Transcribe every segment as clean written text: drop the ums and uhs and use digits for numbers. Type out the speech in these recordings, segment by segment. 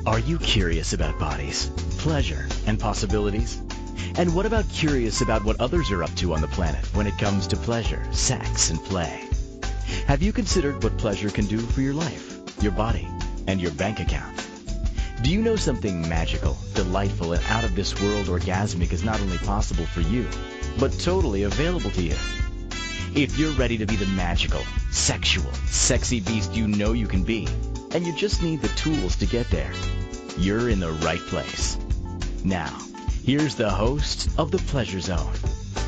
Are you curious about bodies, pleasure, and possibilities? And what about curious about what others are up to on the planet when it comes to pleasure, sex, and play? Have you considered what pleasure can do for your life, your body, and your bank account? Do you know something magical, delightful, and out of this world orgasmic is not only possible for you, but totally available to you? If you're ready to be the magical, sexual, sexy beast you know you can be, and you just need the tools to get there, you're in the right place. Now, here's the host of The Pleasure Zone,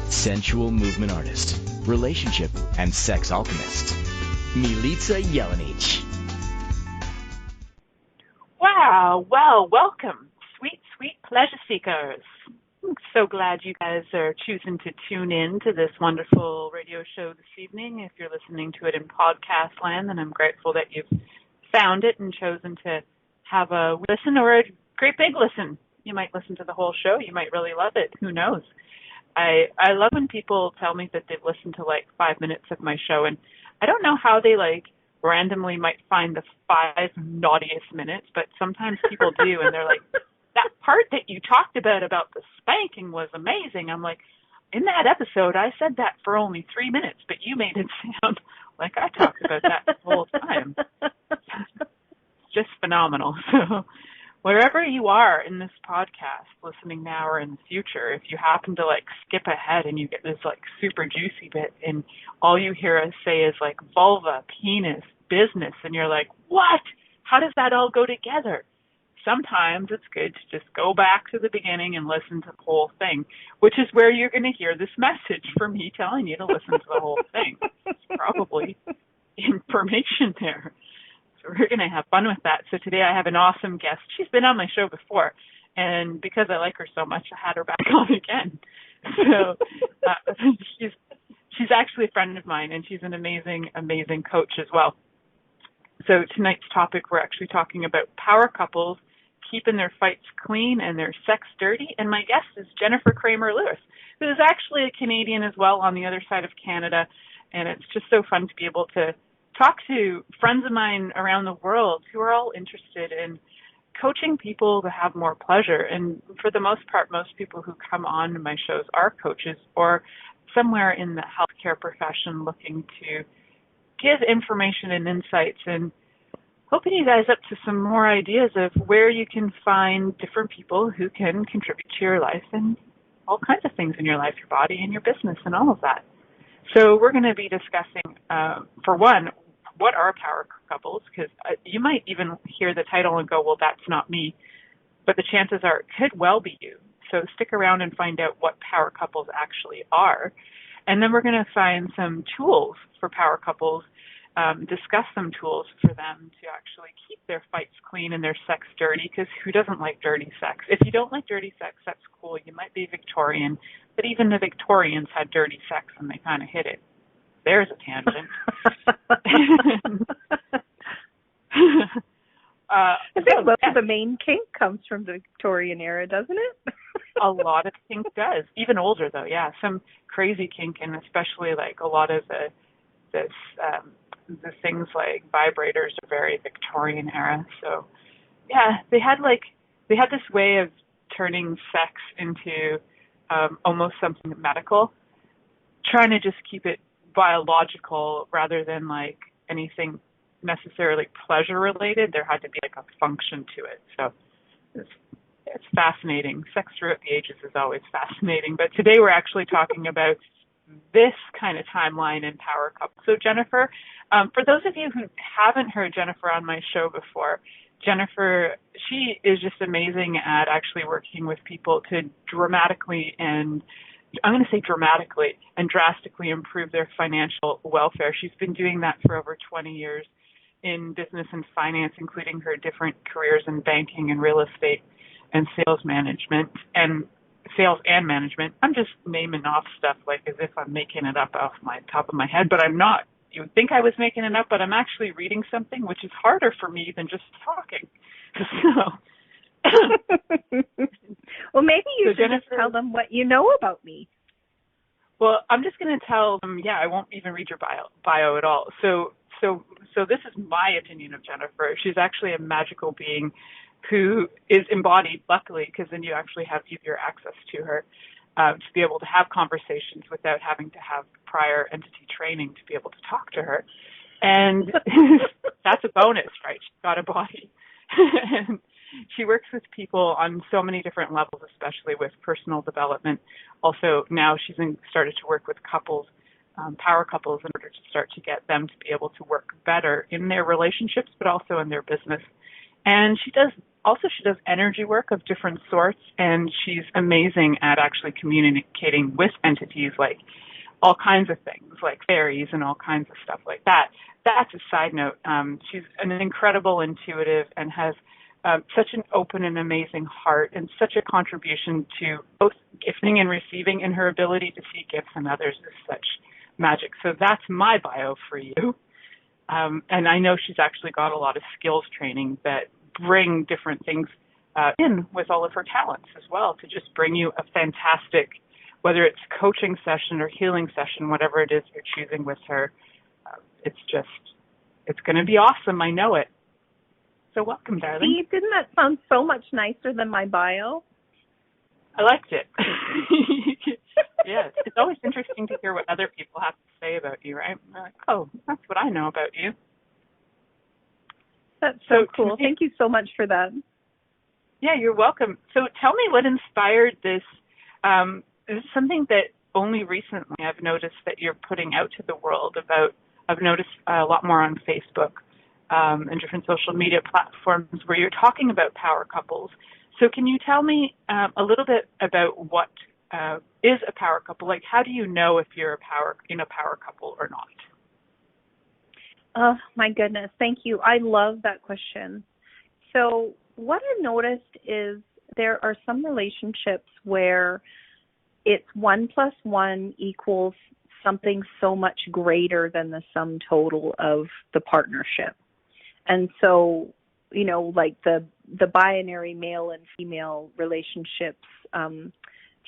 sensual movement artist, relationship and sex alchemist, Milica Jelenic. Wow, well, welcome, sweet, sweet pleasure seekers. I'm so glad you guys are choosing to tune in to this wonderful radio show this evening. If you're listening to it in podcast land, then I'm grateful that you've found it and chosen to have a listen or a great big listen. You might listen to the whole show. You might really love it. Who knows? I love when people tell me that they've listened to like 5 minutes of my show, and I don't know how they like randomly might find the 5 naughtiest minutes, but sometimes people do, and they're like, that part that you talked about the spanking was amazing. I'm like, in that episode, I said that for only 3 minutes, but you made it sound like I talked about that the whole time. It's just phenomenal. So wherever you are in this podcast, listening now or in the future, if you happen to like skip ahead and you get this like super juicy bit and all you hear us say is like vulva, penis, business, and you're like, what? How does that all go together? Sometimes it's good to just go back to the beginning and listen to the whole thing, which is where you're going to hear this message for me telling you to listen to the whole thing. It's probably information there. So we're going to have fun with that. So today I have an awesome guest. She's been on my show before, and because I like her so much, I had her back on again. So she's actually a friend of mine, and she's an amazing, amazing coach as well. So tonight's topic, we're actually talking about power couples keeping their fights clean and their sex dirty. And my guest is Jennifer Cramer Lewis, who is actually a Canadian as well on the other side of Canada. And it's just so fun to be able to talk to friends of mine around the world who are all interested in coaching people to have more pleasure. And for the most part, most people who come on to my shows are coaches or somewhere in the healthcare profession looking to give information and insights and open you guys up to some more ideas of where you can find different people who can contribute to your life and all kinds of things in your life, your body and your business and all of that. So we're going to be discussing, for one, what are power couples? Because you might even hear the title and go, well, that's not me. But the chances are it could well be you. So stick around and find out what power couples actually are. And then we're going to find some tools for power couples, discuss some tools for them to actually keep their fights clean and their sex dirty, because who doesn't like dirty sex? If you don't like dirty sex, that's cool. You might be Victorian, but even the Victorians had dirty sex and they kind of hid it. There's a tangent. I think most of the main kink comes from the Victorian era, doesn't it? A lot of kink does. Even older, though, yeah. Some crazy kink, and especially like a lot of the things like vibrators are very Victorian era. So, yeah, they had this way of turning sex into almost something medical, trying to just keep it biological rather than like anything necessarily pleasure related. There had to be like a function to it. So it's fascinating. Sex throughout the ages is always fascinating. But today we're actually talking about this kind of timeline in power couples. So Jennifer, for those of you who haven't heard Jennifer on my show before, Jennifer, she is just amazing at actually working with people to dramatically and drastically improve their financial welfare. She's been doing that for over 20 years in business and finance, including her different careers in banking and real estate and sales management. I'm just naming off stuff like as if I'm making it up off my top of my head, but I'm not. You would think I was making it up, but I'm actually reading something, which is harder for me than just talking. Well, maybe you should just tell them what you know about me. Well, I'm just going to tell them, I won't even read your bio at all. So this is my opinion of Jennifer. She's actually a magical being who is embodied, luckily, because then you actually have easier access to her, to be able to have conversations without having to have prior entity training to be able to talk to her. And that's a bonus, right? She's got a body. And she works with people on so many different levels, especially with personal development. Also, now she's started to work with couples, power couples, in order to start to get them to be able to work better in their relationships, but also in their business. And she does energy work of different sorts, and she's amazing at actually communicating with entities, like all kinds of things, like fairies and all kinds of stuff like that. That's a side note. She's an incredible intuitive and has such an open and amazing heart, and such a contribution to both gifting and receiving, and her ability to see gifts in others is such magic. So that's my bio for you. And I know she's actually got a lot of skills training that bring different things in with all of her talents as well, to just bring you a fantastic, whether it's coaching session or healing session, whatever it is you're choosing with her. It's going to be awesome. I know it. So welcome, darling. See, didn't that sound so much nicer than my bio? I liked it. Yeah, it's always interesting to hear what other people have to say about you, right? They're like, oh, that's what I know about you. That's so cool. Thank you so much for that. Yeah, you're welcome. So tell me what inspired this. This is something that only recently I've noticed that you're putting out to the world about. I've noticed a lot more on Facebook and different social media platforms where you're talking about power couples. So can you tell me a little bit about what is a power couple? Like, how do you know if you're in a power couple or not? Oh, my goodness. Thank you. I love that question. So what I've noticed is there are some relationships where it's 1 + 1 equals something so much greater than the sum total of the partnership. And so, you know, like the binary male and female relationships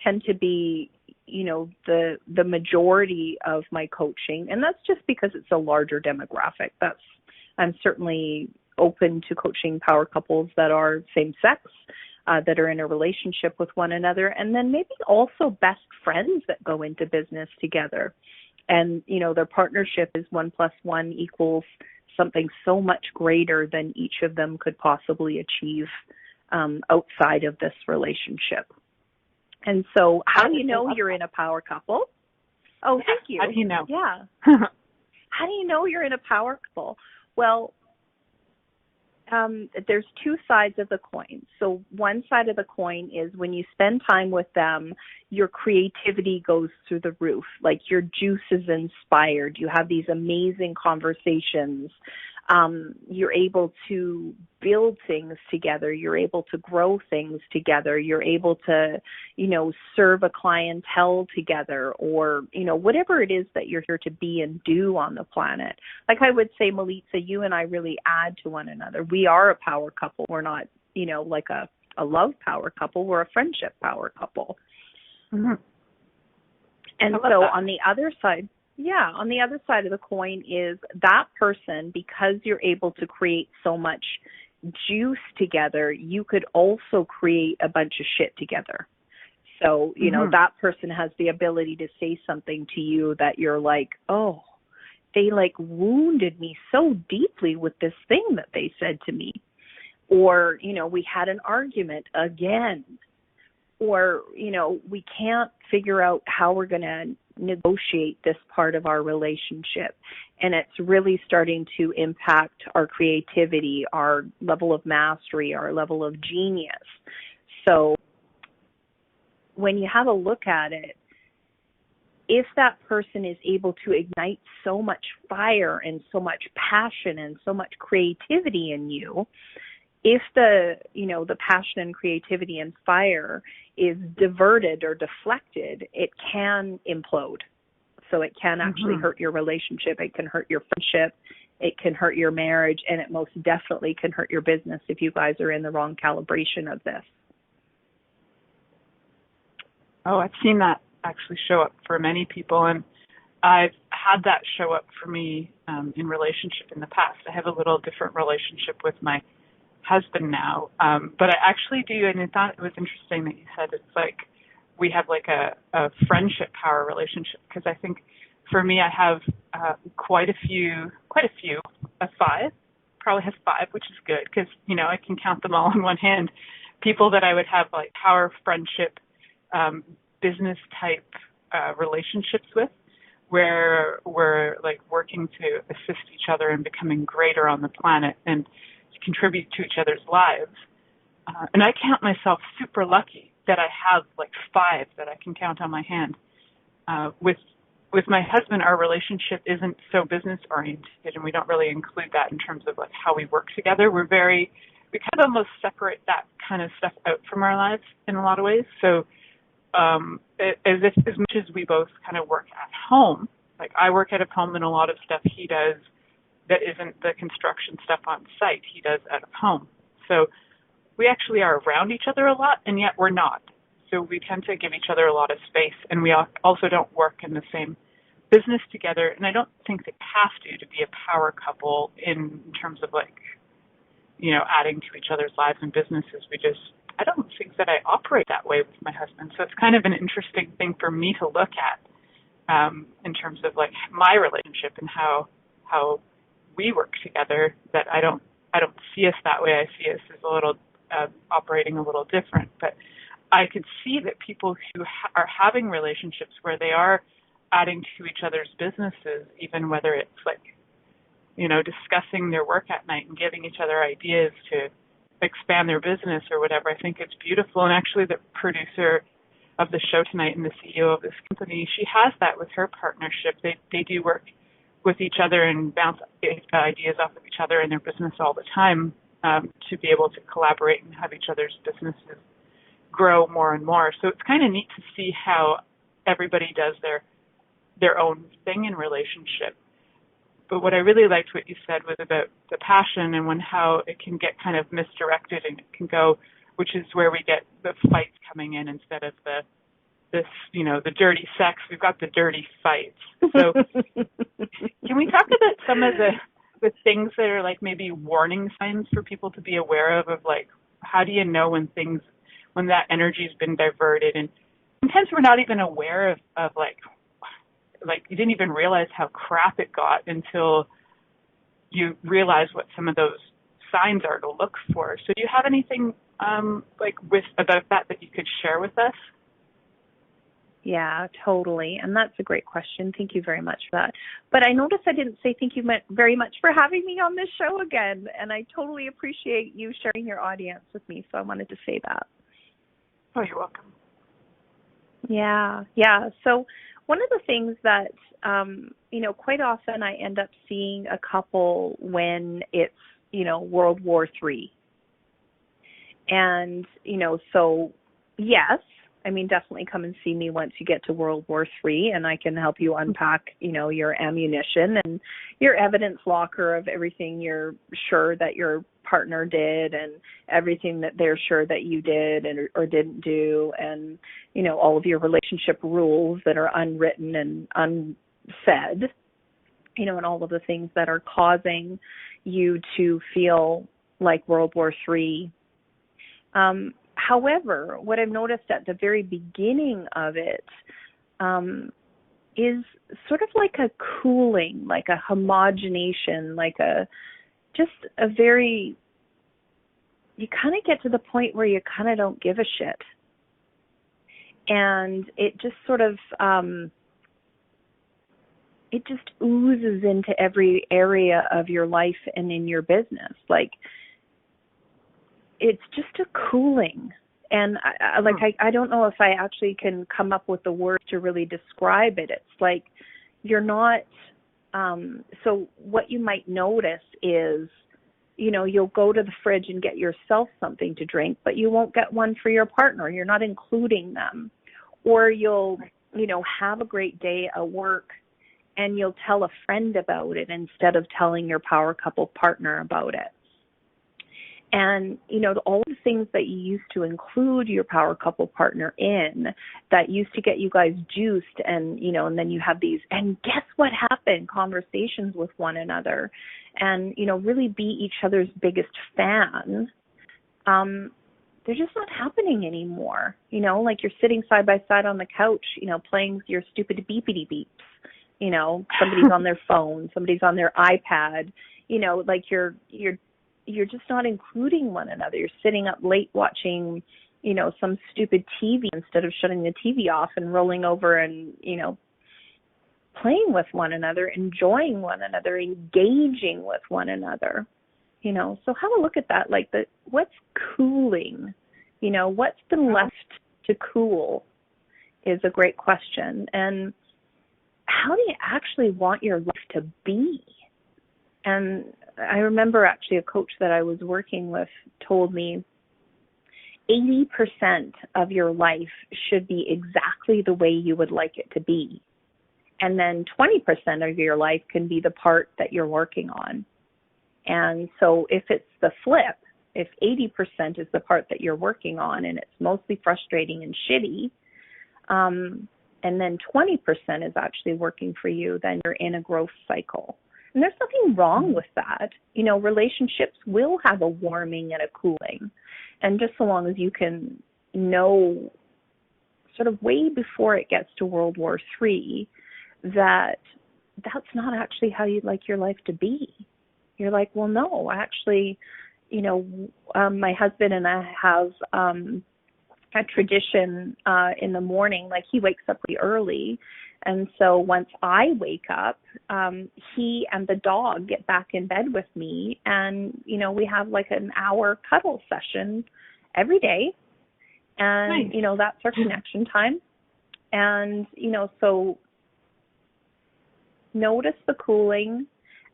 tend to be, you know, the majority of my coaching. And that's just because it's a larger demographic. I'm certainly open to coaching power couples that are same sex, that are in a relationship with one another, and then maybe also best friends that go into business together. And, you know, their partnership is 1 + 1 equals something so much greater than each of them could possibly achieve outside of this relationship. And so how do you know you're in a power couple? Oh, yeah. Thank you. How do you know? Yeah. How do you know you're in a power couple? Well, there's two sides of the coin. So one side of the coin is when you spend time with them, your creativity goes through the roof. Like your juice is inspired. You have these amazing conversations. You're able to build things together. You're able to grow things together. You're able to, you know, serve a clientele together, or, you know, whatever it is that you're here to be and do on the planet. Like I would say, Milica, you and I really add to one another. We are a power couple. We're not, you know, like a love power couple. We're a friendship power couple. Mm-hmm. And so on the other side, on the other side of the coin is that person, because you're able to create so much juice together, you could also create a bunch of shit together. So, you know, that person has the ability to say something to you that you're like, oh, they like wounded me so deeply with this thing that they said to me. Or, you know, we had an argument again. Or, you know, we can't figure out how we're going to negotiate this part of our relationship. And it's really starting to impact our creativity, our level of mastery, our level of genius. So when you have a look at it, if that person is able to ignite so much fire and so much passion and so much creativity in you, if the passion and creativity and fire is diverted or deflected, it can implode. So it can actually hurt your relationship. It can hurt your friendship. It can hurt your marriage. And it most definitely can hurt your business if you guys are in the wrong calibration of this. Oh, I've seen that actually show up for many people. And I've had that show up for me in relationship in the past. I have a little different relationship with my husband now. But I actually do, and I thought it was interesting that you said it's like we have like a friendship power relationship, because I think for me I have quite a few, 5, probably have 5, which is good because, you know, I can count them all on one hand. People that I would have like power friendship, business type relationships with, where we're like working to assist each other in becoming greater on the planet and to contribute to each other's lives. And I count myself super lucky that I have like 5 that I can count on my hand. With my husband, our relationship isn't so business oriented, and we don't really include that in terms of like how we work together. We kind of almost separate that kind of stuff out from our lives in a lot of ways. So as much as we both kind of work at home, like I work out of home, and a lot of stuff he does that isn't the construction stuff on site, he does out of home. So we actually are around each other a lot, and yet we're not. So we tend to give each other a lot of space, and we also don't work in the same business together. And I don't think that you have to be a power couple in terms of like, you know, adding to each other's lives and businesses. I don't think that I operate that way with my husband. So it's kind of an interesting thing for me to look at in terms of like my relationship and how we work together, that I don't see us that way. I see us as a little operating a little different. But I could see that people who are having relationships where they are adding to each other's businesses, even whether it's like, you know, discussing their work at night and giving each other ideas to expand their business or whatever, I think it's beautiful. And actually the producer of the show tonight and the CEO of this company, she has that with her partnership. They do work with each other and bounce ideas off of each other in their business all the time, to be able to collaborate and have each other's businesses grow more and more. So it's kind of neat to see how everybody does their own thing in relationship. But what I really liked what you said was about the passion and how it can get kind of misdirected, and it can go, which is where we get the fights coming in instead of the dirty sex. We've got the dirty fights. So can we talk about some of the things that are like maybe warning signs for people to be aware of like, how do you know when that energy's been diverted? And sometimes we're not even aware of like you didn't even realize how crap it got until you realize what some of those signs are to look for. So do you have anything about that you could share with us? Yeah, totally. And that's a great question. Thank you very much for that. But I noticed I didn't say thank you very much for having me on this show again. And I totally appreciate you sharing your audience with me. So I wanted to say that. Oh, you're welcome. Yeah. So one of the things that, quite often I end up seeing a couple when it's, World War III. And, so yes, I mean, definitely come and see me once you get to World War III, and I can help you unpack, your ammunition and your evidence locker of everything you're sure that your partner did and everything that they're sure that you did or didn't do, and, all of your relationship rules that are unwritten and unsaid, and all of the things that are causing you to feel like World War III. However, what I've noticed at the very beginning of it is sort of like a cooling, like a homogenation, like you kind of get to the point where you kind of don't give a shit. And it just sort of, it just oozes into every area of your life and in your business. Like, it's just a cooling. And I don't know if I actually can come up with the words to really describe it. It's like you're not, so what you might notice is, you'll go to the fridge and get yourself something to drink, but you won't get one for your partner. You're not including them. Or you'll, have a great day at work and you'll tell a friend about it instead of telling your power couple partner about it. And, all the things that you used to include your power couple partner in that used to get you guys juiced and, and then you have these, and guess what happened, conversations with one another and, really be each other's biggest fan. They're just not happening anymore. Like you're sitting side by side on the couch, playing your stupid beepity beeps. Somebody's on their phone, somebody's on their iPad, like you're just not including one another. You're sitting up late watching, some stupid TV instead of shutting the TV off and rolling over and, playing with one another, enjoying one another, engaging with one another. So have a look at that. Like what's cooling? What's been left to cool is a great question. And how do you actually want your life to be? And I remember actually a coach that I was working with told me 80% of your life should be exactly the way you would like it to be. And then 20% of your life can be the part that you're working on. And so if it's the flip, if 80% is the part that you're working on and it's mostly frustrating and shitty, and then 20% is actually working for you, then you're in a growth cycle. And there's nothing wrong with that. Relationships will have a warming and a cooling. And just so long as you can know sort of way before it gets to World War III that that's not actually how you'd like your life to be. You're like, well, no, actually, my husband and I have a tradition in the morning, like he wakes up really early. And so once I wake up, he and the dog get back in bed with me and, we have like an hour cuddle session every day. And, nice. That's our connection time. And, so notice the cooling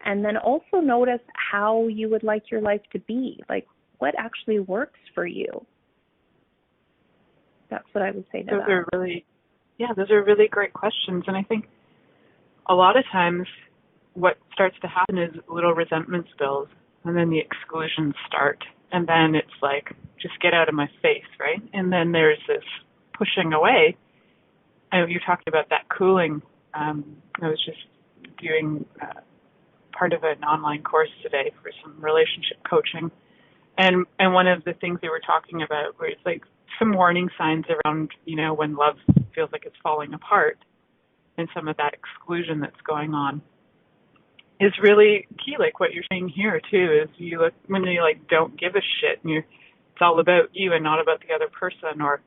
and then also notice how you would like your life to be, like what actually works for you. That's what I would say to that. Those are really great questions. And I think a lot of times what starts to happen is little resentments build and then the exclusions start. And then it's like, just get out of my face, right? And then there's this pushing away. And you talked about that cooling. I was just doing part of an online course today for some relationship coaching. And one of the things they were talking about was like some warning signs around, when love feels like it's falling apart and some of that exclusion that's going on is really key. Like what you're saying here too is you look when you like don't give a shit and it's all about you and not about the other person, or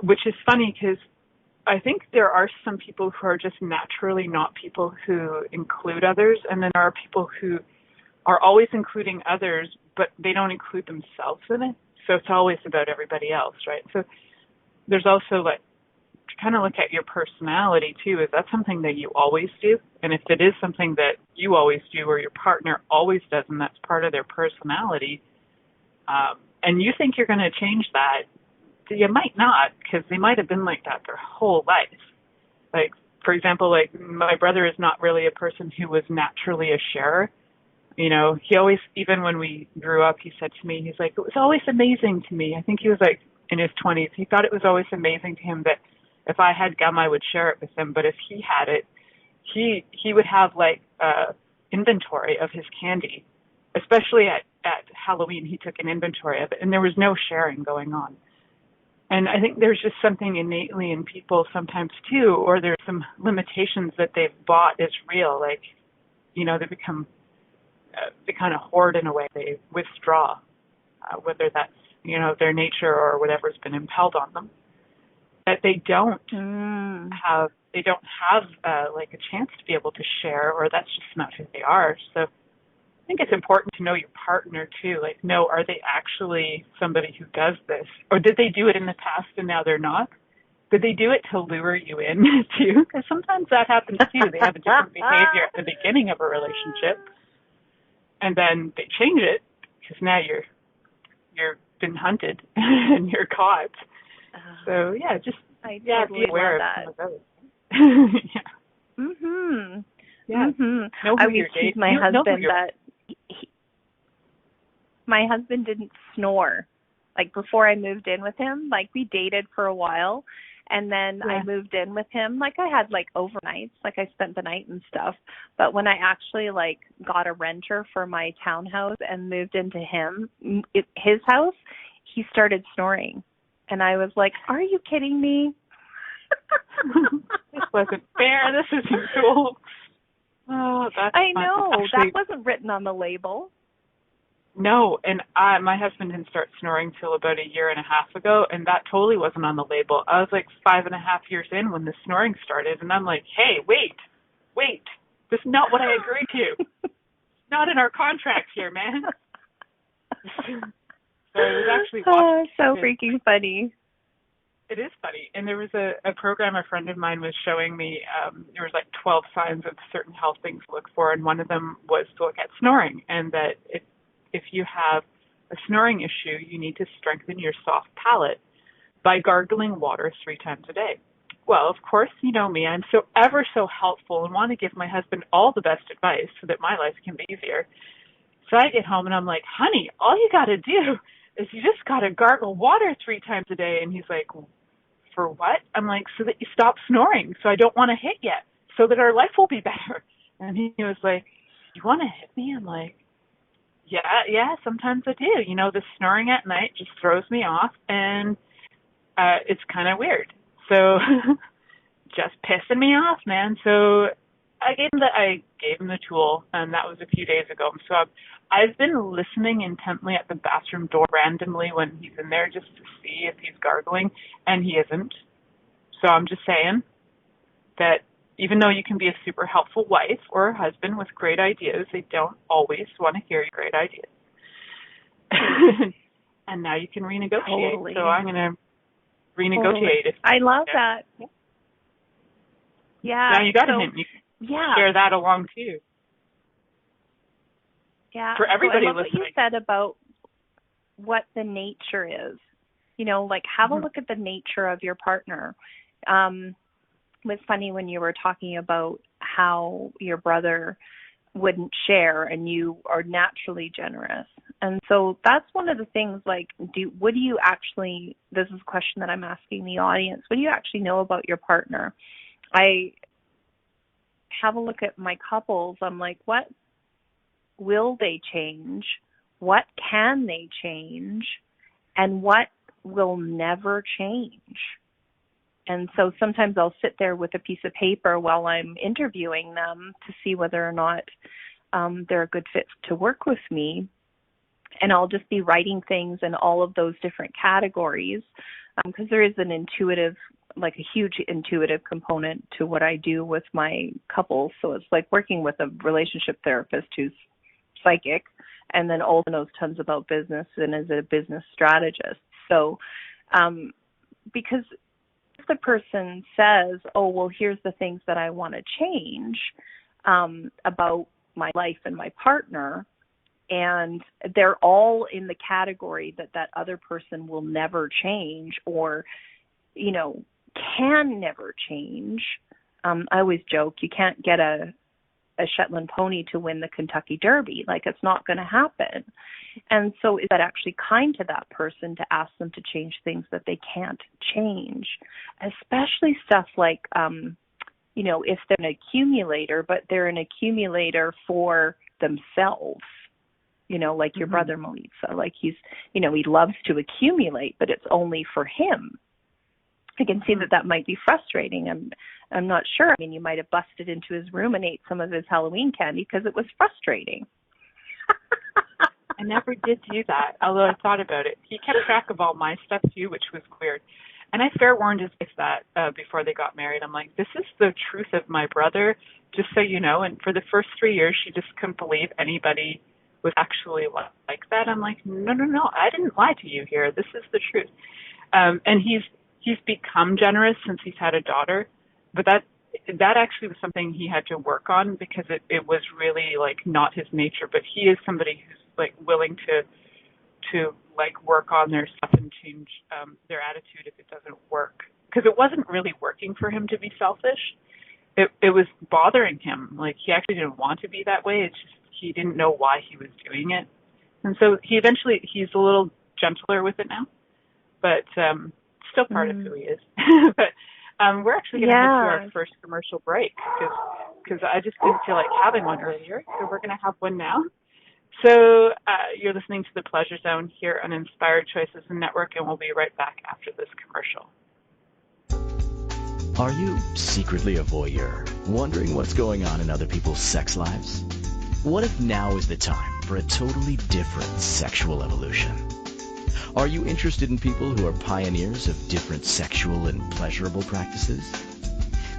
which is funny because I think there are some people who are just naturally not people who include others, and then there are people who are always including others, but they don't include themselves in it. So it's always about everybody else, right? So there's also like to kind of look at your personality too. Is that something that you always do? And if it is something that you always do or your partner always does and that's part of their personality, and you think you're going to change that, you might not, because they might have been like that their whole life. Like, for example, like my brother is not really a person who was naturally a sharer. He always, even when we grew up, he said to me, he's like, it was always amazing to me. I think he was like in his 20s. He thought it was always amazing to him that if I had gum, I would share it with him. But if he had it, he would have like inventory of his candy, especially at Halloween. He took an inventory of it, and there was no sharing going on. And I think there's just something innately in people sometimes too, or there's some limitations that they've bought as real. Like, they become, they kind of hoard in a way. They withdraw, whether that's, their nature or whatever's been impelled on them. That they don't have like a chance to be able to share, or that's just not who they are. So I think it's important to know your partner too. Like, are they actually somebody who does this? Or did they do it in the past and now they're not? Did they do it to lure you in too? Because sometimes that happens too. They have a different behavior at the beginning of a relationship and then they change it because now you're been hunted and you're caught. So yeah, just totally be aware that. of some of those. Yeah. Mhm. Yeah. Mhm. Know I who you're always tease dating. my husband that my husband didn't snore. Like before I moved in with him, like we dated for a while, and then I moved in with him. Like I had like overnights, like I spent the night and stuff. But when I actually like got a renter for my townhouse and moved into his house, he started snoring. And I was like, are you kidding me? This wasn't fair. This isn't cool. Oh, that's I fun. know. Actually, that wasn't written on the label. No, and my husband didn't start snoring till about a year and a half ago, and that totally wasn't on the label. I was like 5.5 years in when the snoring started, and I'm like, hey, wait, this is not what I agreed to. Not in our contract here, man. So it was actually watching. So freaking funny. It is funny. And there was a program a friend of mine was showing me. There was like 12 signs of certain health things to look for, and one of them was to look at snoring, and that if you have a snoring issue, you need to strengthen your soft palate by gargling water 3 times a day. Well, of course, you know me. I'm so ever so helpful and want to give my husband all the best advice so that my life can be easier. So I get home and I'm like, honey, all you got to do is you just got to gargle water 3 times a day. And he's like, for what? I'm like, so that you stop snoring, so I don't want to hit you, so that our life will be better. And he was like, you want to hit me? I'm like, yeah, sometimes I do. You know, the snoring at night just throws me off, and it's kind of weird. So just pissing me off, man. So I gave him the tool, and that was a few days ago. So I've been listening intently at the bathroom door randomly when he's in there just to see if he's gargling, and he isn't. So I'm just saying that even though you can be a super helpful wife or a husband with great ideas, they don't always want to hear your great ideas. And now you can renegotiate. Totally. So I'm going to renegotiate. Totally. I love that. Yeah. Now you got a hint. You can share that along too. Yeah. For everybody I love listening. what you said about what the nature is. You know, like have a look at the nature of your partner. It was funny when you were talking about how your brother wouldn't share and you are naturally generous. And so that's one of the things, like, what do you actually, this is a question that I'm asking the audience, what do you actually know about your partner? I have a look at my couples. I'm like, what will they change? What can they change? And what will never change? And so sometimes I'll sit there with a piece of paper while I'm interviewing them to see whether or not they're a good fit to work with me. And I'll just be writing things in all of those different categories because there is an intuitive, like a huge intuitive component to what I do with my couples. So it's like working with a relationship therapist who's psychic and then also knows tons about business and is a business strategist. So because if the person says, oh, well, here's the things that I want to change about my life and my partner, and they're all in the category that other person will never change or, you know, can never change. I always joke, you can't get a Shetland pony to win the Kentucky Derby. Like, it's not going to happen. And so is that actually kind to that person to ask them to change things that they can't change, especially stuff like, you know, if they're an accumulator, but they're an accumulator for themselves, you know, like your brother Milica, like he's, you know, he loves to accumulate, but it's only for him. I can see that might be frustrating. I'm not sure. I mean, you might have busted into his room and ate some of his Halloween candy because it was frustrating. I never did do that, although I thought about it. He kept track of all my stuff too, which was weird. And I fair warned his wife that before they got married. I'm like, this is the truth of my brother, just so you know. And for the first 3 years, she just couldn't believe anybody was actually like that. I'm like, no, I didn't lie to you here. This is the truth. And he's become generous since he's had a daughter, but that actually was something he had to work on because it was really like not his nature. But he is somebody who's like willing to like work on their stuff and change their attitude if it doesn't work, because it wasn't really working for him to be selfish. It was bothering him. Like, he actually didn't want to be that way. It's just he didn't know why he was doing it. And so he's a little gentler with it now, but still part of who he is. But we're actually going to head to our first commercial break because I just didn't feel like having one earlier, so we're going to have one now. So you're listening to The Pleasure Zone here on Inspired Choices Network, and we'll be right back after this commercial. Are you secretly a voyeur, wondering what's going on in other people's sex lives? What if now is the time for a totally different sexual evolution? Are you interested in people who are pioneers of different sexual and pleasurable practices?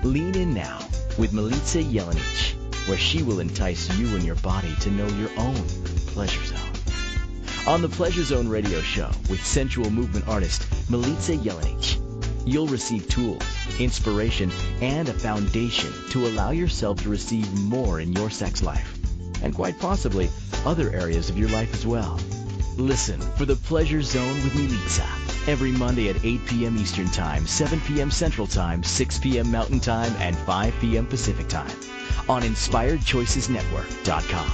Lean in now with Milica Jelenic, where she will entice you and your body to know your own pleasure zone. On the Pleasure Zone radio show with sensual movement artist Milica Jelenic, you'll receive tools, inspiration, and a foundation to allow yourself to receive more in your sex life, and quite possibly other areas of your life as well. Listen for the Pleasure Zone with Milica every Monday at 8 p.m. Eastern Time, 7 p.m. Central Time, 6 p.m. Mountain Time, and 5 p.m. Pacific Time on InspiredChoicesNetwork.com.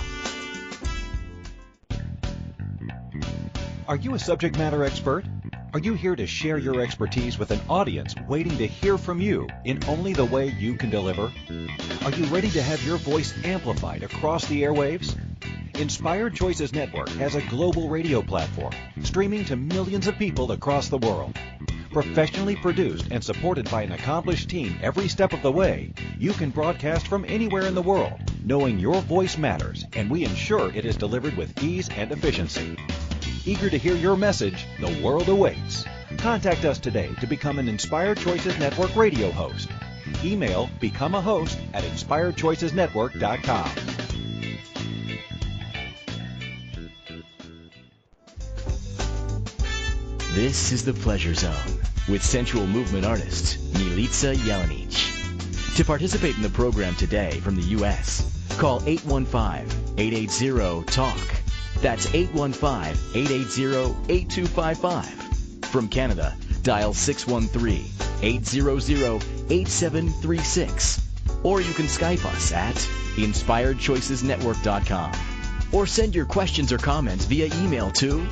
Are you a subject matter expert? Are you here to share your expertise with an audience waiting to hear from you in only the way you can deliver? Are you ready to have your voice amplified across the airwaves? Inspired Choices Network has a global radio platform streaming to millions of people across the world. Professionally produced and supported by an accomplished team every step of the way, you can broadcast from anywhere in the world, knowing your voice matters, and we ensure it is delivered with ease and efficiency. Eager to hear your message, the world awaits. Contact us today to become an Inspired Choices Network radio host. Email becomeahost@inspiredchoicesnetwork.com. This is the Pleasure Zone with sensual movement artist Milica Jelenic. To participate in the program today from the U.S., call 815-880-TALK. That's 815-880-8255. From Canada, dial 613-800-8736. Or you can Skype us at InspiredChoicesNetwork.com. Or send your questions or comments via email to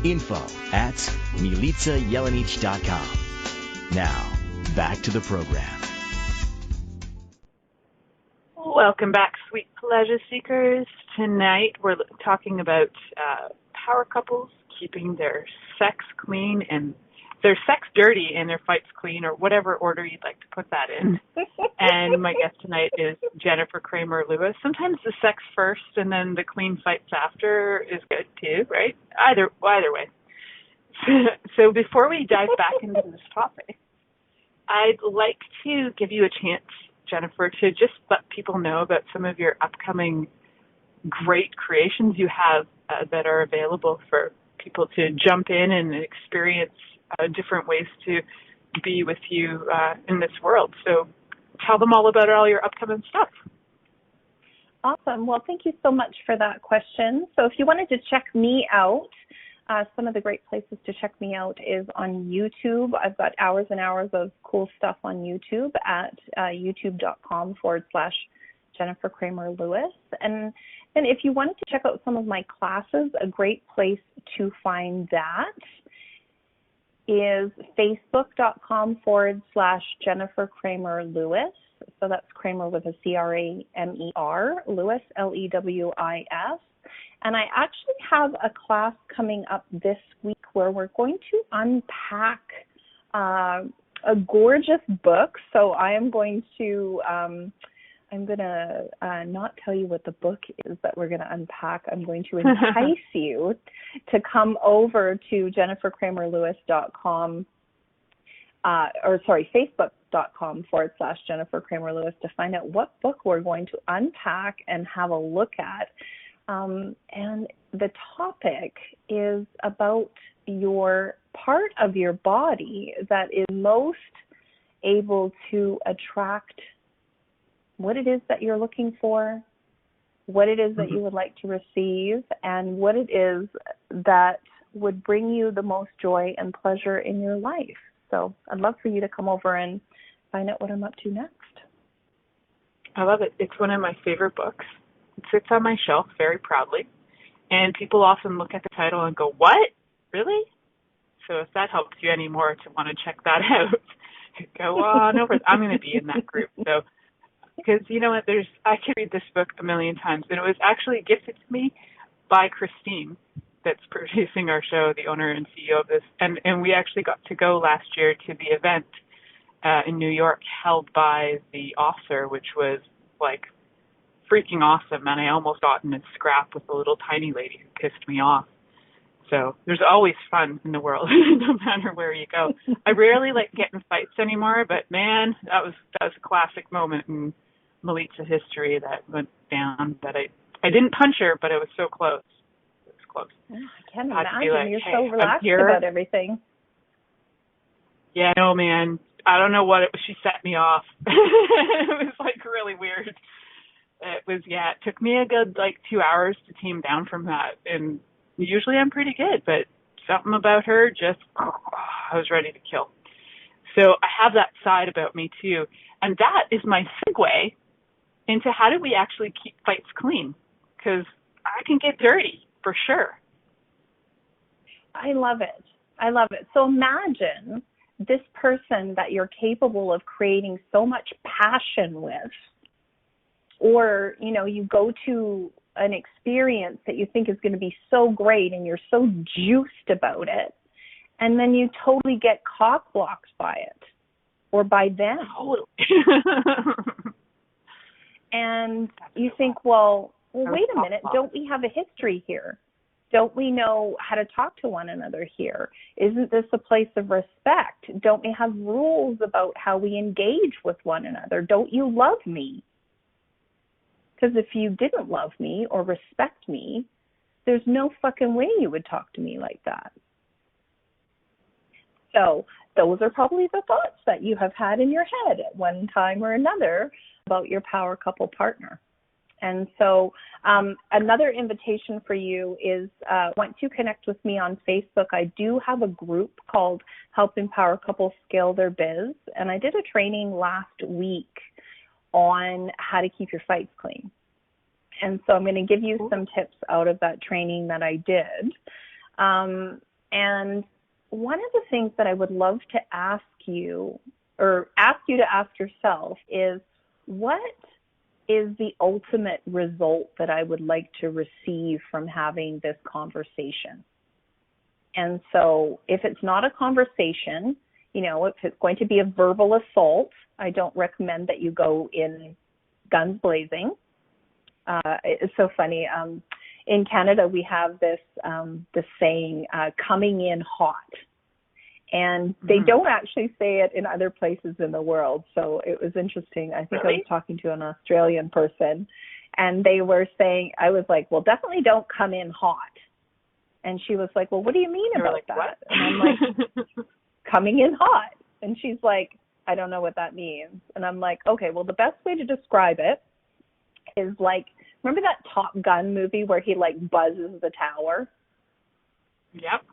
info@milicajelenic.com. Now, back to the program. Welcome back, sweet pleasure seekers. Tonight we're talking about power couples keeping their sex clean and their sex dirty and their fights clean, or whatever order you'd like to put that in. And my guest tonight is Jennifer Cramer Lewis. Sometimes the sex first and then the clean fights after is good too, right? Either way. So before we dive back into this topic, I'd like to give you a chance, Jennifer, to just let people know about some of your upcoming great creations you have that are available for people to jump in and experience different ways to be with you in this world. So tell them all about all your upcoming stuff. Awesome. Well, thank you so much for that question. So if you wanted to check me out, some of the great places to check me out is on YouTube. I've got hours and hours of cool stuff on YouTube at youtube.com/Jennifer Cramer Lewis. And if you wanted to check out some of my classes, a great place to find that is facebook.com/Jennifer Cramer Lewis. So that's Cramer with a Cramer, Lewis, Lewis. And I actually have a class coming up this week where we're going to unpack a gorgeous book. So I am going to, not tell you what the book is that we're going to unpack. I'm going to entice you to come over to jennifercramerlewis.com, facebook.com/Jennifer Cramer Lewis to find out what book we're going to unpack and have a look at. And the topic is about your part of your body that is most able to attract what it is that you're looking for, what it is that you would like to receive, and what it is that would bring you the most joy and pleasure in your life. So I'd love for you to come over and find out what I'm up to next. I love it. It's one of my favorite books. It sits on my shelf very proudly. And people often look at the title and go, what? Really? So if that helps you anymore to want to check that out, go on over. I'm going to be in that group. So, because you know what, I could read this book a million times, and it was actually gifted to me by Christine, that's producing our show, the owner and CEO of this. And we actually got to go last year to the event in New York held by the author, which was like freaking awesome. And I almost got in a scrap with the little tiny lady who kissed me off. So there's always fun in the world, no matter where you go. I rarely get in fights anymore, but man, that was a classic moment in Milica history that went down. That I didn't punch her, but it was so close. It was close. I can't imagine. You're so relaxed about everything. Yeah, no, man. I don't know what it was. She set me off. It was really weird. It took me a good 2 hours to tame down from that, and usually I'm pretty good, but something about her I was ready to kill. So I have that side about me too. And that is my segue into how do we actually keep fights clean? Because I can get dirty for sure. I love it. So imagine this person that you're capable of creating so much passion with, or, you go to an experience that you think is going to be so great and you're so juiced about it, and then you totally get cock blocked by it or by them. And you think, well, wait a minute, don't we have a history here? Don't we know how to talk to one another here? Isn't this a place of respect? Don't we have rules about how we engage with one another? Don't you love me? Because if you didn't love me or respect me, there's no fucking way you would talk to me like that. So those are probably the thoughts that you have had in your head at one time or another about your power couple partner. And so another invitation for you is once you connect with me on Facebook, I do have a group called Helping Power Couples Scale Their Biz. And I did a training last week on how to keep your fights clean. And so I'm going to give you some tips out of that training that I did. And one of the things that I would love to ask you, or ask you to ask yourself, is what is the ultimate result that I would like to receive from having this conversation? And so if it's not a conversation, if it's going to be a verbal assault, I don't recommend that you go in guns blazing. It's so funny. In Canada, we have this saying, coming in hot. And they don't actually say it in other places in the world. So it was interesting. I think I was talking to an Australian person, and they were saying, I was like, well, definitely don't come in hot. And she was like, well, what do you mean about that? What? And I'm like, coming in hot. And she's like, I don't know what that means. And I'm like, okay, well, the best way to describe it is remember that Top Gun movie where he buzzes the tower? Yep.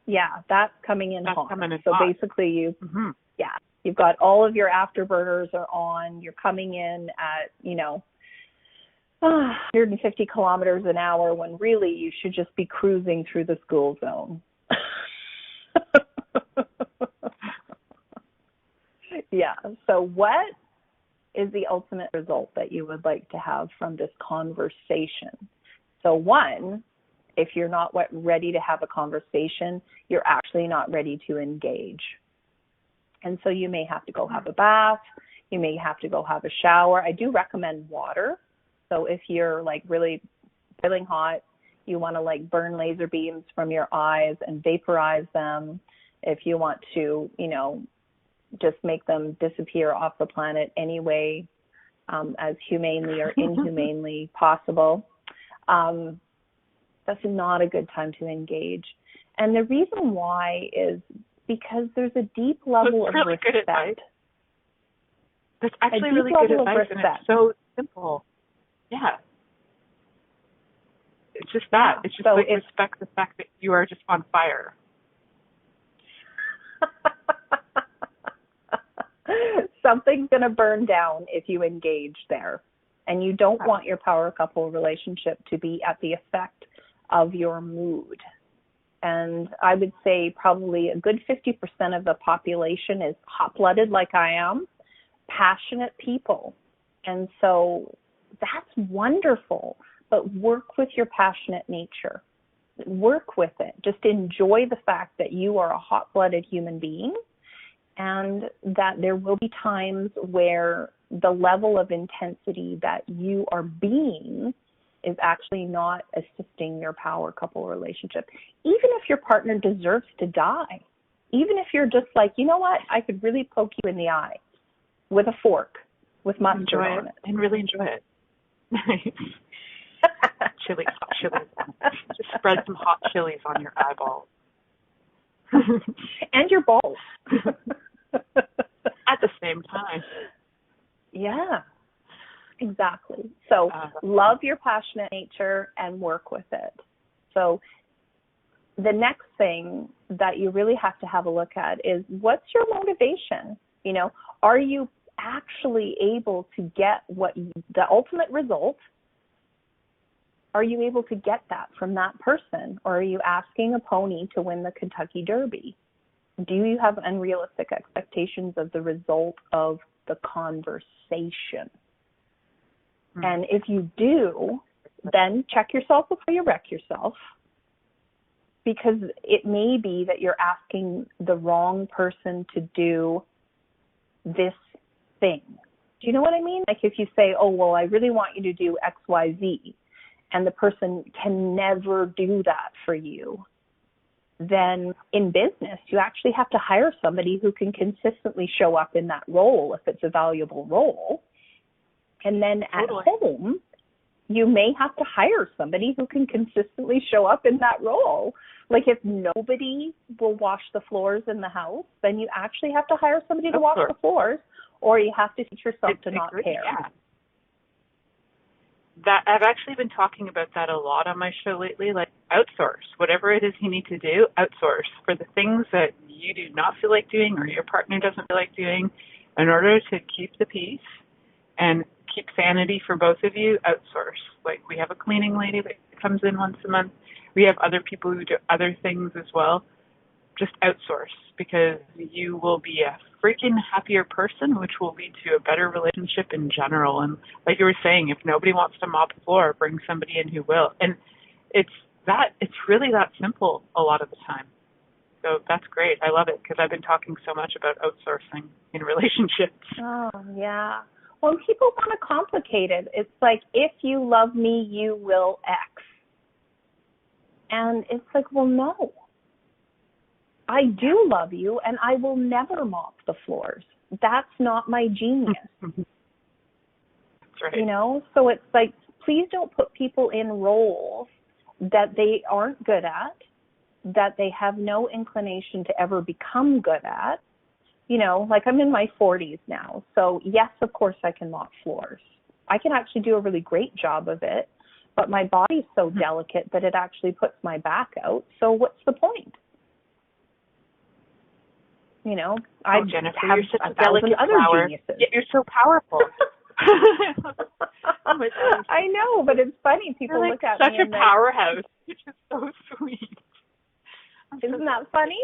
Yeah, that's coming in hot. So hot. Basically you've got all of your afterburners are on. You're coming in at, 150 kilometers an hour when really you should just be cruising through the school zone. Yeah. So what is the ultimate result that you would like to have from this conversation? So one, if you're not ready to have a conversation, you're actually not ready to engage. And so you may have to go have a bath. You may have to go have a shower. I do recommend water. So if you're really boiling hot, you want to burn laser beams from your eyes and vaporize them. If you want to, just make them disappear off the planet anyway, as humanely or inhumanely possible. That's not a good time to engage. And the reason why is because there's a deep level of respect. Good advice. That's actually really good advice, and it's so simple. Yeah. It's just that. It's just respect the fact that you are just on fire. Something's going to burn down if you engage there. And you don't want your power couple relationship to be at the effect of your mood. And I would say probably a good 50% of the population is hot-blooded like I am, passionate people. And so that's wonderful, but work with your passionate nature. Work with it. Just enjoy the fact that you are a hot-blooded human being and that there will be times where the level of intensity that you are being is actually not assisting your power couple relationship. Even if your partner deserves to die, even if you're just like, you know what, I could really poke you in the eye with a fork with mustard on it. And really enjoy it. Nice. Chili, hot chilies. Just spread some hot chilies on your eyeballs. And your balls. At the same time. Yeah, exactly. So love your passionate nature and work with it. So the next thing that you really have to have a look at is, what's your motivation? You know, are you actually able to get the ultimate result? Are you able to get that from that person? Or are you asking a pony to win the Kentucky Derby? Do you have unrealistic expectations of the result of the conversation? Mm-hmm. And if you do, then check yourself before you wreck yourself, because it may be that you're asking the wrong person to do this thing. Do you know what I mean? Like if you say, oh, well, I really want you to do X, Y, Z, and the person can never do that for you, then in business, you actually have to hire somebody who can consistently show up in that role if it's a valuable role. And then at home, you may have to hire somebody who can consistently show up in that role. Like if nobody will wash the floors in the house, then you actually have to hire somebody to wash the floors, or you have to teach yourself to not care. Yeah. That I've actually been talking about that a lot on my show lately, like outsource. Whatever it is you need to do, outsource for the things that you do not feel like doing or your partner doesn't feel like doing, in order to keep the peace and keep sanity for both of you. Outsource. Like we have a cleaning lady that comes in once a month. We have other people who do other things as well. Just outsource, because you will be a freaking happier person, which will lead to a better relationship in general. And like you were saying, if nobody wants to mop the floor, bring somebody in who will. And it's really that simple a lot of the time. So that's great. I love it, because I've been talking so much about outsourcing in relationships. Oh, yeah. Well, people want to complicate it. It's like, if you love me, you will X. And it's like, well, no. I do love you, and I will never mop the floors. That's not my genius. That's right. You know, so it's like, please don't put people in roles that they aren't good at, that they have no inclination to ever become good at. You know, like I'm in my 40s now, so yes, of course I can mop floors. I can actually do a really great job of it, but my body's so delicate that it actually puts my back out, so what's the point? You know, I Jennifer, have you're such a 1,000 delicate other flower, geniuses. yet you're so powerful. I know, but it's funny. People you're look at such me a and powerhouse. You're just so sweet. Isn't that funny?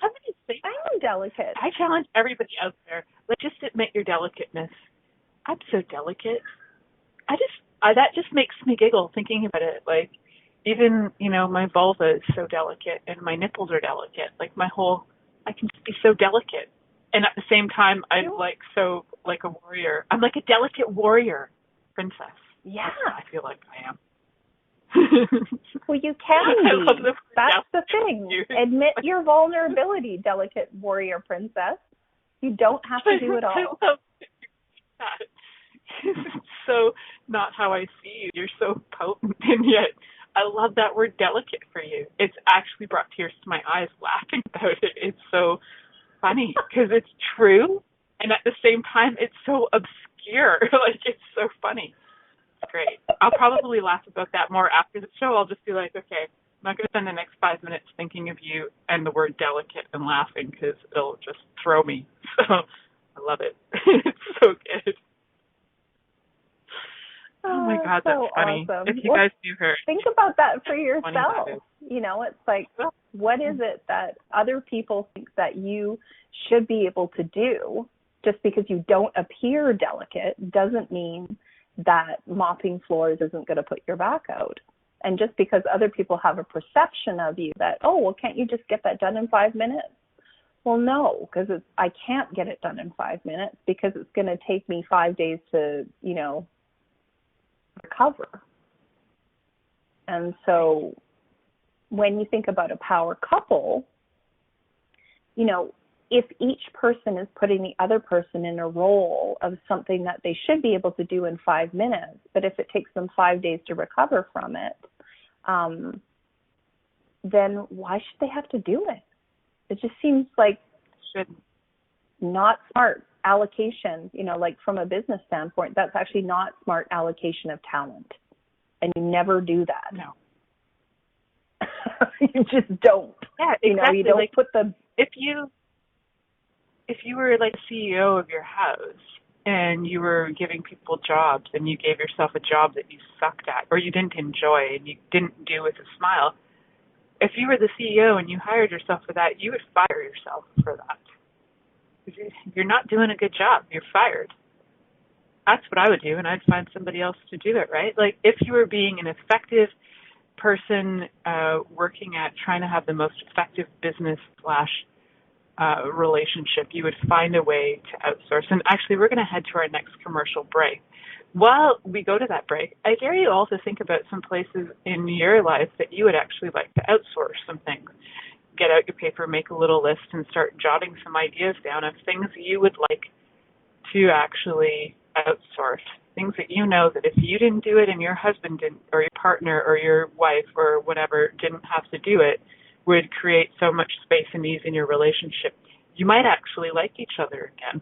I'm going to say I'm delicate. I challenge everybody out there. Let's just admit your delicateness. I'm so delicate. That just makes me giggle thinking about it. Like, even, you know, my vulva is so delicate, and my nipples are delicate. Like, I can just be so delicate. And at the same time, I'm like a warrior. I'm like a delicate warrior princess. Yeah. I feel like I am. Well, you can be. That's the thing. Admit your vulnerability, delicate warrior princess. You don't have to do it all. I love that. It's so not how I see you. You're so potent, and yet I love that word delicate for you. It's actually brought tears to my eyes laughing about it. It's so funny because it's true, and at the same time, it's so obscure. Like, it's so funny. It's great. I'll probably laugh about that more after the show. I'll just be like, okay, I'm not going to spend the next 5 minutes thinking of you and the word delicate and laughing, because it'll just throw me. So I love it. It's so good. Oh my God, that's so funny. awesome. If you guys knew her, think about that for funny yourself. that is. You know, it's like, what is it that other people think that you should be able to do? Just because you don't appear delicate doesn't mean that mopping floors isn't going to put your back out. And just because other people have a perception of you that, oh, well, can't you just get that done in 5 minutes? Well, no, because I can't get it done in 5 minutes because it's going to take me 5 days to, you know, recover. And so when you think about a power couple, you know, if each person is putting the other person in a role of something that they should be able to do in 5 minutes, but if it takes them 5 days to recover from it, then why should they have to do it? It just seems like not smart allocation, you know, like from a business standpoint, that's actually not smart allocation of talent. And you never do that. No. You just don't. Yeah, exactly. You know, you don't like, put the... If you were like CEO of your house and you were giving people jobs and you gave yourself a job that you sucked at or you didn't enjoy and you didn't do with a smile, if you were the CEO and you hired yourself for that, you would fire yourself for that. You're not doing a good job. You're fired. That's what I would do, and I'd find somebody else to do it, right? Like if you were being an effective person working at trying to have the most effective business / relationship, you would find a way to outsource. And actually, we're going to head to our next commercial break. While we go to that break, I dare you all to think about some places in your life that you would actually like to outsource some things. Get out your paper, make a little list, and start jotting some ideas down of things you would like to actually outsource. Things that you know that if you didn't do it and your husband didn't, or your partner or your wife or whatever didn't have to do it, would create so much space and ease in your relationship. You might actually like each other again.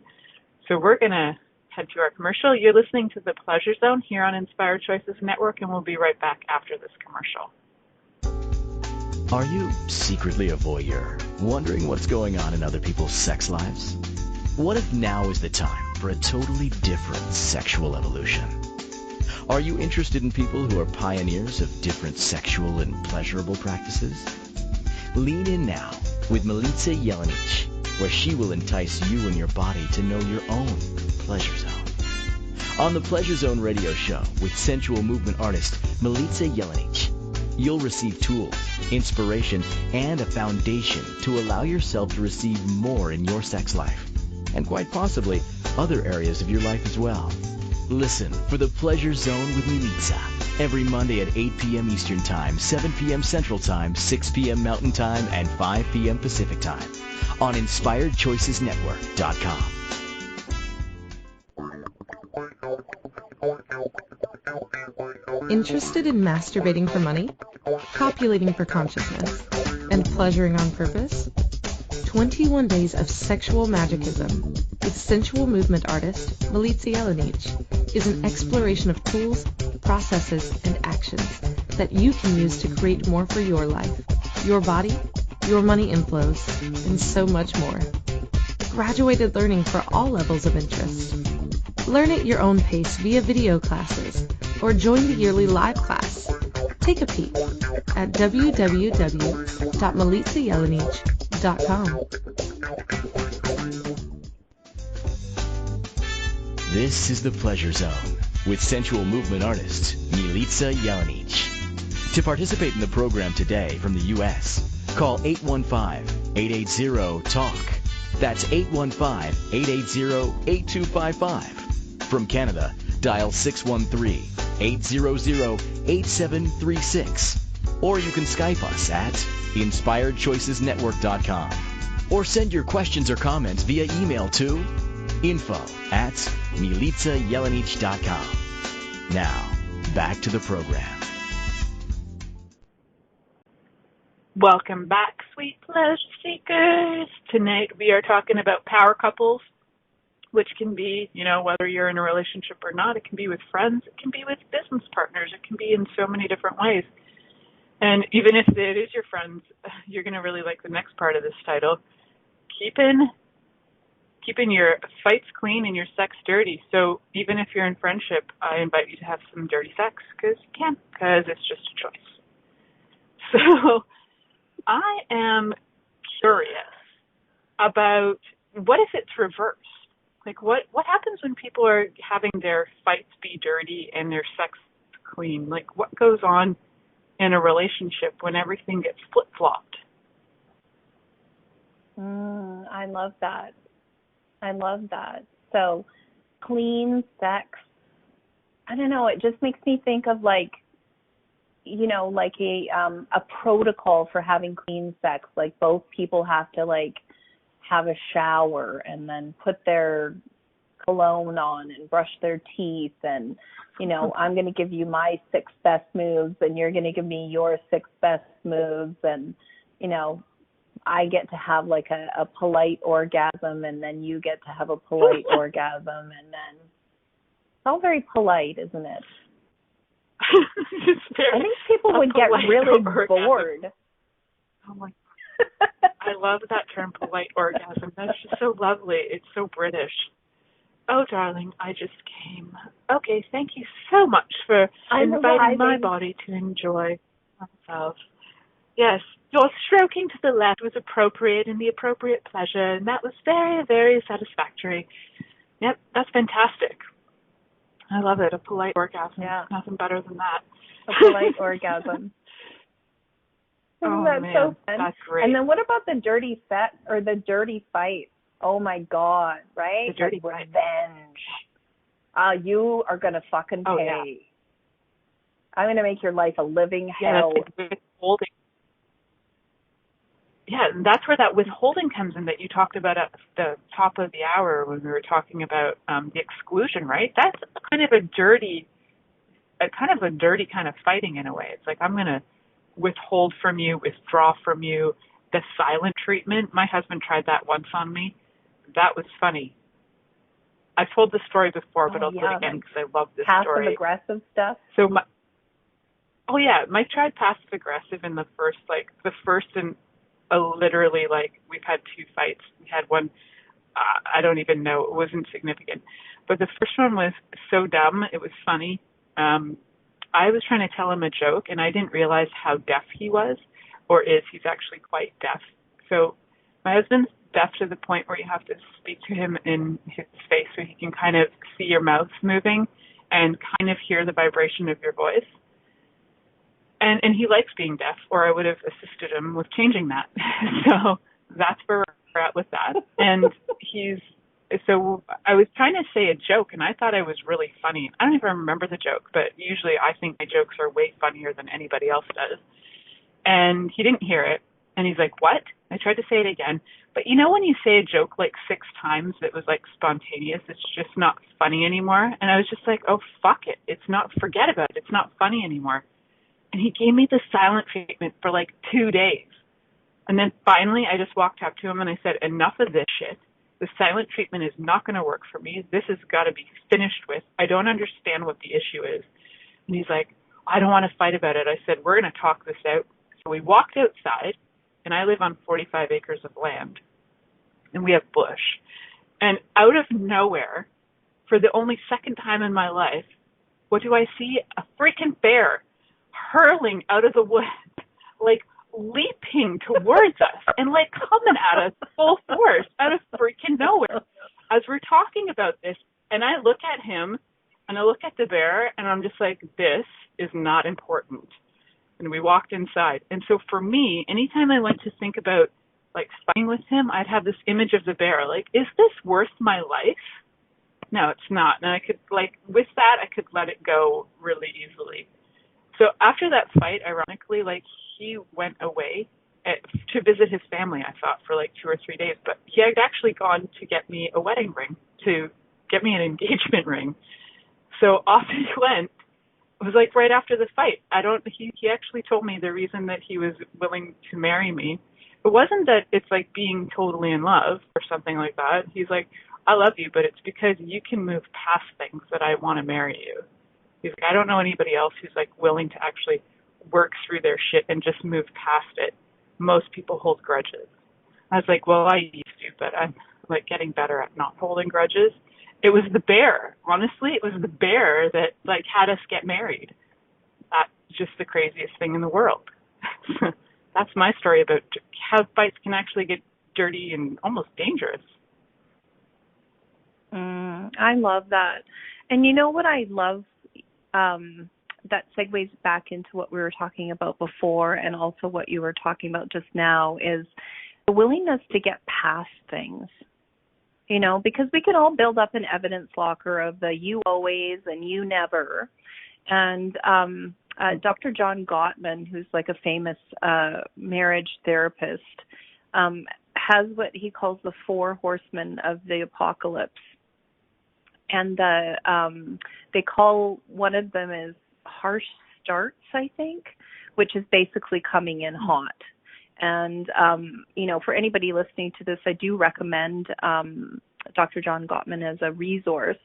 So we're going to head to our commercial. You're listening to The Pleasure Zone here on Inspired Choices Network, and we'll be right back after this commercial. Are you secretly a voyeur, wondering what's going on in other people's sex lives? What if now is the time for a totally different sexual evolution? Are you interested in people who are pioneers of different sexual and pleasurable practices? Lean in now with Milica Jelenic, where she will entice you and your body to know your own pleasure zone. On the Pleasure Zone radio show with sensual movement artist Milica Jelenic, you'll receive tools, inspiration, and a foundation to allow yourself to receive more in your sex life, and quite possibly other areas of your life as well. Listen for The Pleasure Zone with Milica every Monday at 8 p.m. Eastern Time, 7 p.m. Central Time, 6 p.m. Mountain Time, and 5 p.m. Pacific Time on InspiredChoicesNetwork.com. Interested in masturbating for money, copulating for consciousness, and pleasuring on purpose? 21 Days of Sexual Magicism with sensual movement artist Milica Jelenic is an exploration of tools, processes, and actions that you can use to create more for your life, your body, your money inflows, and so much more. Graduated learning for all levels of interest. Learn at your own pace via video classes or join the yearly live class. Take a peek at www.milicajelenic.com. This is The Pleasure Zone with sensual movement artist Milica Jelenic. To participate in the program today from the U.S., call 815-880-TALK. That's 815-880-8255. From Canada, dial 613-800-8736. Or you can Skype us at InspiredChoicesNetwork.com. Or send your questions or comments via email to info@milicajelenic.com. Now, back to the program. Welcome back, sweet pleasure seekers. Tonight we are talking about power couples, which can be, you know, whether you're in a relationship or not. It can be with friends. It can be with business partners. It can be in so many different ways. And even if it is your friends, you're going to really like the next part of this title. keeping your fights clean and your sex dirty. So even if you're in friendship, I invite you to have some dirty sex because you can, because it's just a choice. So I am curious about what if it's reversed? Like what happens when people are having their fights be dirty and their sex clean? Like what goes on in a relationship when everything gets flip-flopped? I love that. So clean sex, I don't know, it just makes me think of like, you know, like a protocol for having clean sex. Like both people have to like have a shower and then put their cologne on and brush their teeth, and you know, I'm going to give you my 6 best moves and you're going to give me your 6 best moves, and you know, I get to have like a polite orgasm and then you get to have a polite orgasm, and then it's all very polite, isn't it? I think people would get really bored. Oh my I love that term, polite orgasm. That's just so lovely. It's so British. Oh, darling, I just came. Okay, thank you so much for inviting my body to enjoy myself. Yes, your stroking to the left was appropriate in the appropriate pleasure, and that was very, very satisfactory. Yep, that's fantastic. I love it. A polite orgasm. Yeah. Nothing better than that. A polite orgasm. Oh, that's man, so fun. That's great. And then what about the dirty set or the dirty fight? Oh my God, right? The dirty like revenge. You are gonna fucking pay. Yeah. I'm gonna make your life a living hell. Like withholding. Yeah, and that's where that withholding comes in that you talked about at the top of the hour when we were talking about the exclusion, right? That's kind of a dirty kind of fighting in a way. It's like I'm gonna withhold from you, withdraw from you. The silent treatment. My husband tried that once on me. That was funny. I've told this story before, but I'll do it again because I love this story. Passive aggressive stuff. So Mike tried passive aggressive in the first and literally like we've had 2 fights. We had one. I don't even know. It wasn't significant, but the first one was so dumb. It was funny. I was trying to tell him a joke, and I didn't realize how deaf he was, or is. He's actually quite deaf. So my husband's deaf to the point where you have to speak to him in his face so he can kind of see your mouth moving and kind of hear the vibration of your voice. And he likes being deaf, or I would have assisted him with changing that. So that's where we're at with that. And so I was trying to say a joke, and I thought I was really funny. I don't even remember the joke, but usually I think my jokes are way funnier than anybody else does. And he didn't hear it, and he's like, what? I tried to say it again. But you know when you say a joke like 6 times that was like spontaneous, it's just not funny anymore? And I was just like, oh, fuck it. It's not, forget about it. It's not funny anymore. And he gave me the silent treatment for like 2 days. And then finally I just walked up to him and I said, enough of this shit. The silent treatment is not going to work for me. This has got to be finished with. I don't understand what the issue is. And he's like, I don't want to fight about it. I said, we're going to talk this out. So we walked outside, and I live on 45 acres of land, and we have bush. And out of nowhere, for the only second time in my life, what do I see? A freaking bear hurling out of the woods, like leaping towards us and like coming at us full force out of freaking nowhere as we're talking about this. And I look at him and I look at the bear and I'm just like, this is not important. And we walked inside. And so for me, anytime I went to think about like fighting with him, I'd have this image of the bear. Like, is this worth my life? No, it's not. And I could with that, I could let it go really easily. So after that fight, ironically, he went away to visit his family, I thought, for 2 or 3 days. But he had actually gone to get me a wedding ring, to get me an engagement ring. So off he went. It was right after the fight. He actually told me the reason that he was willing to marry me. It wasn't that it's being totally in love or something like that. He's like, I love you, but it's because you can move past things that I want to marry you. He's like, I don't know anybody else who's willing to actually work through their shit and just move past it. Most people hold grudges. I was like, well, I used to, but like getting better at not holding grudges. It was the bear. Honestly, it was the bear that like had us get married. That's just the craziest thing in the world. That's my story about how fights can actually get dirty and almost dangerous. I love that. And you know what I love, that segues back into what we were talking about before, and also what you were talking about just now, is the willingness to get past things. You know, because we can all build up an evidence locker of the you always and you never. And Dr. John Gottman, who's like a famous marriage therapist, has what he calls the 4 horsemen of the apocalypse. And they call one of them is harsh starts, I think, which is basically coming in hot. And, you know, for anybody listening to this, I do recommend Dr. John Gottman as a resource.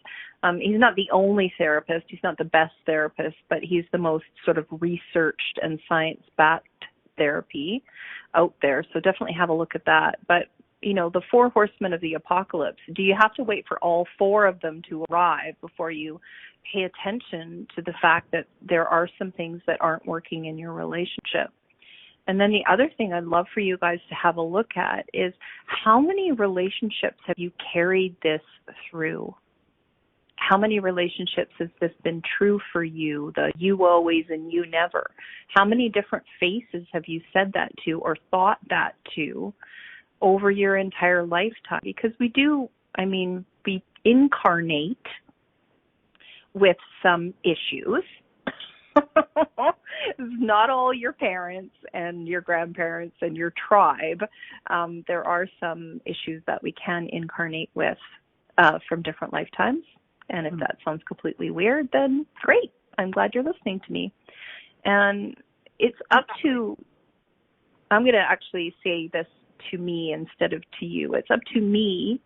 He's not the only therapist. He's not the best therapist, but he's the most sort of researched and science-backed therapy out there. So definitely have a look at that. But, you know, the 4 horsemen of the apocalypse, do you have to wait for all 4 of them to arrive before you pay attention to the fact that there are some things that aren't working in your relationship? And then the other thing I'd love for you guys to have a look at is, how many relationships have you carried this through? How many relationships has this been true for you, the you always and you never? How many different faces have you said that to or thought that to over your entire lifetime? Because we incarnate with some issues. Not all your parents and your grandparents and your tribe. There are some issues that we can incarnate with from different lifetimes. And if that sounds completely weird, then great. I'm glad you're listening to me. And it's up to, I'm going to actually say this to me instead of to you. It's up to me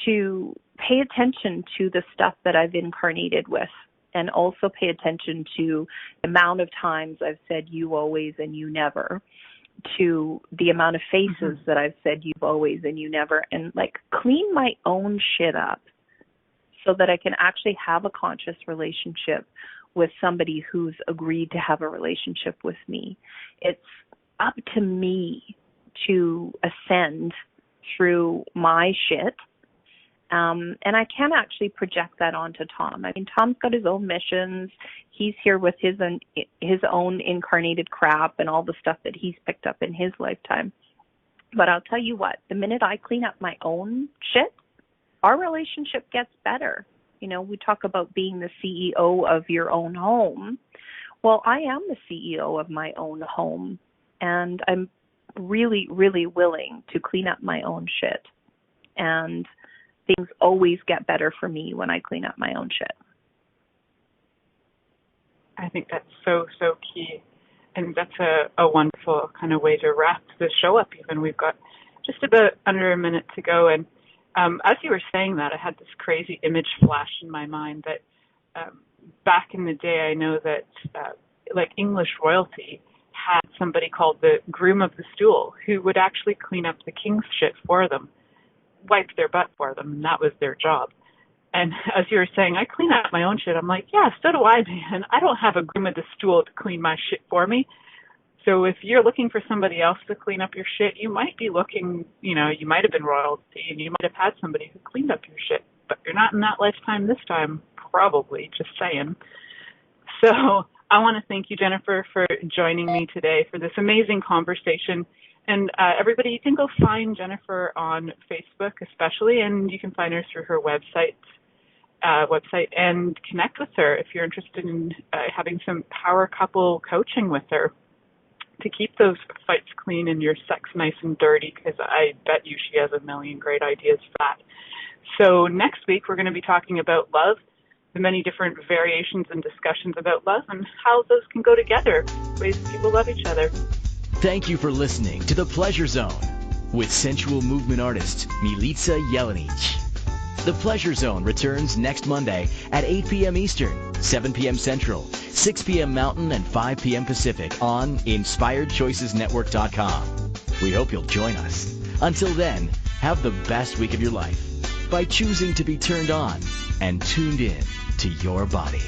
to pay attention to the stuff that I've incarnated with, and also pay attention to the amount of times I've said you always and you never, to the amount of faces that I've said you always and you never, and like clean my own shit up so that I can actually have a conscious relationship with somebody who's agreed to have a relationship with me. It's up to me to ascend through my shit. And I can actually project that onto Tom. I mean, Tom's got his own missions. He's here with his own incarnated crap and all the stuff that he's picked up in his lifetime. But I'll tell you what, the minute I clean up my own shit, our relationship gets better. You know, we talk about being the CEO of your own home. Well, I am the CEO of my own home, and I'm really, really willing to clean up my own shit. And things always get better for me when I clean up my own shit. I think that's so, so key. And that's a wonderful kind of way to wrap the show up even. We've got just about under a minute to go. And as you were saying that, I had this crazy image flash in my mind that back in the day, I know that like English royalty had somebody called the groom of the stool who would actually clean up the king's shit for them, wipe their butt for them, and that was their job. And as you were saying, I clean up my own shit. I'm like, yeah, so do I, man. I don't have a groom of the stool to clean my shit for me. So if you're looking for somebody else to clean up your shit, you might be looking, you know, you might have been royalty and you might have had somebody who cleaned up your shit, but you're not in that lifetime this time, probably, just saying. So I want to thank you, Jennifer, for joining me today for this amazing conversation. And everybody, you can go find Jennifer on Facebook especially, and you can find her through her website and connect with her if you're interested in having some power couple coaching with her to keep those fights clean and your sex nice and dirty, because I bet you she has a million great ideas for that. So next week we're going to be talking about love, the many different variations and discussions about love and how those can go together, ways people love each other. Thank you for listening to The Pleasure Zone with sensual movement artist Milica Jelenic. The Pleasure Zone returns next Monday at 8 p.m. Eastern, 7 p.m. Central, 6 p.m. Mountain, and 5 p.m. Pacific on InspiredChoicesNetwork.com. We hope you'll join us. Until then, have the best week of your life by choosing to be turned on and tuned in to your body.